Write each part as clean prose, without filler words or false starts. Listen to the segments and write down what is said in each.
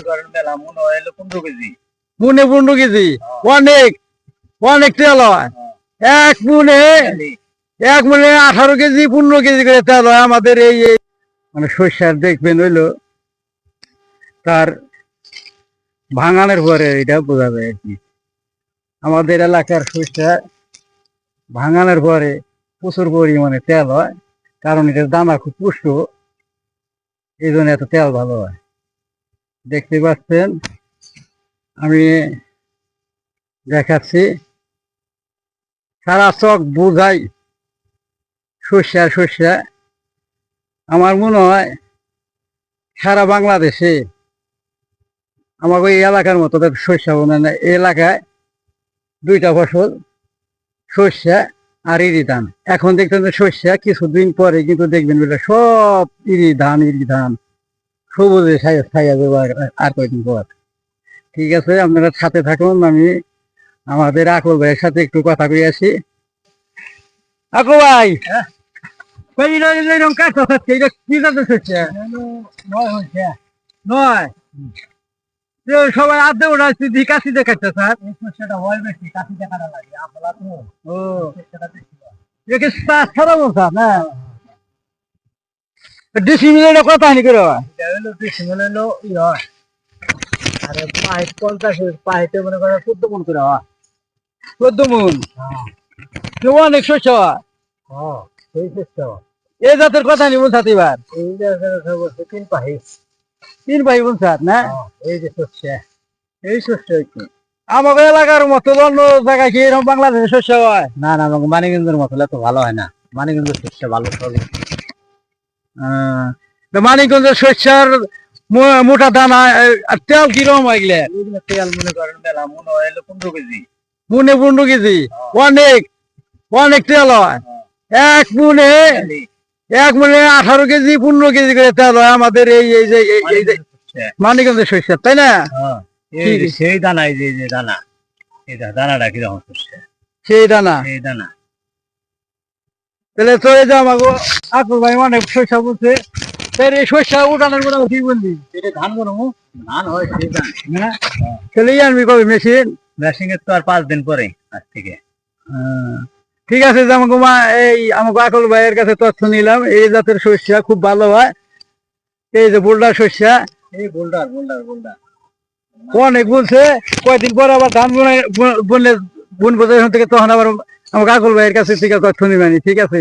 করেন মেলা মনে হয় 15 কেজি। মনে 15 কেজি, অনেক অনেক তেল হয়। এক মনে 18 কেজি 15 কেজি করে তেল হয় আমাদের এই মানে সর্ষার দেখবেন হইলো তার ভাঙানোর পরে এটা বোঝা যায় আর কি। আমাদের এলাকার সর্ষা ভাঙানোর পরে প্রচুর পরিমাণে তেল হয়, কারণ এটার দানা খুব পুষ্ট, এই জন্য এত তেল ভালো হয়। দেখতে পাচ্ছেন আমি দেখাচ্ছি, সারা চক বোঝাই সর্ষা সর্ষা। আমার মনে হয় সারা বাংলাদেশে আমাকে এই এলাকার মতো সর্ষা বোনা না, এই এলাকায় দুইটা ফসল, সর্ষা আর ইরি ধান। এখন দেখতেন যে সর্ষা, কিছুদিন পরে কিন্তু দেখবেন বলে সব ইরি ধান সবুজে ছায়া দেবো আর কয়েকদিন পর। ঠিক আছে, আপনারা সাথে থাকুন, আমি আমাদের আকল ভাইয়ের সাথে একটু কথা কই আসি। আকল ভাই, এরকম কাজ হচ্ছে, এটা কি কাজ হচ্ছে? নয় সবাই আদে ওরা কাশি দেখাচ্ছে স্যার, সেটা হয় বেশি কাশি দেখাটা লাগে আপনারা তো। ও একে সারা বলছা না ডিসিমিলের কথা হানি করে ডিসিমিল হলো আরে 50 পাইতে মনে করে 14 মন করে হয়। 14 মন অনেক শস্য হয়। সেই শস্য এই জাতের কথা নি বলছা এবার, এই জাতের বলছে 3 পাহি বলছাত না। এই যে শস্য, এই শস্য আমাদের এলাকার মতো অন্য জায়গায় কি এরকম বাংলাদেশের শস্য হয় না? না, আমাকে মানিকগঞ্জের মতো তো ভালো হয় না, মানিকগঞ্জের শস্য ভালো চলে। মানিকগঞ্জের শস্যের মোটা দানা আর তেল কিরকম হয় গেলে? তেল মনে করেন মেলা মনে হয় 15 কেজি। মনে 15 কেজি, অনেক অনেক তেল হয়। এক মনে 18 কেজি 15 কেজি করে তেল হয় আমাদের এই যে মানিকগঞ্জের শস্য, তাই না? সেই দানা, এই যে দানা, এই দানাটা কিরকম শস্য, সেই দানা, এই দানা। তাহলে চলে যাও আমাকে আকল ভাই অনেক শস্য বলছে, এই শস্য উঠানোর কথা কি বললি? এটা ধান করবো, ধান হয় সেই ধান হ্যাঁ, তাহলে আনবি কবে মেশিন? মেশিনের তো আর 5 দিন পরে আজ থেকে। ঠিক আছে, আমাকে আমাকে আকল ভাইয়ের কাছে তথ্য নিলাম, এই জাতের শস্য খুব ভালো হয়। এই যে বোল্ডার শস্য, এই বোল্ডার বোল্ডার বোল্ডার অনেক বলছে, কয়েকদিন পরে আবার ধান বুনলে বুনবো যখন থেকে, তখন আবার আমাকে আকল ভাইয়ের কাছে থেকে তথ্য নিবানি। ঠিক আছে,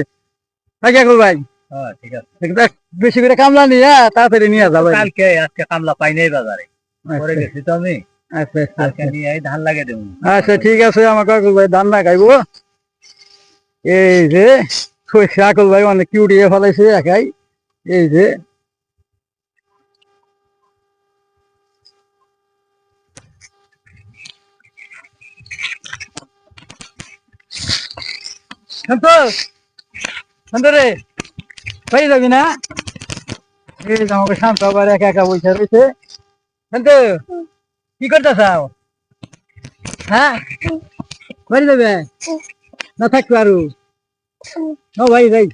নাকি আকল ভাই? ঠিক আছে, বেশি করে কামলা নিয়ে তাড়াতাড়ি নিয়ে যাবো। কালকে আজকে কামলা পাই নাই বাজারে, পরে গেছি তো আমি। আচ্ছা আচ্ছা, নিয়ে ধান লাগিয়ে দেবো। আচ্ছা ঠিক আছে, আমাকে আকল ভাই ধান লাগাইবো। এই যে শস্য আকল ভাই অনেক কিউড়িয়ে ফেলাইছে একাই। এই যে রে পাই যাবি না? এই যে আমাকে শান্ত আবার একা একা বসে রয়েছে। কি করতে চাও? হ্যাঁ, বাড়ি যাবে না? থাকতো আরো ভাই ভাই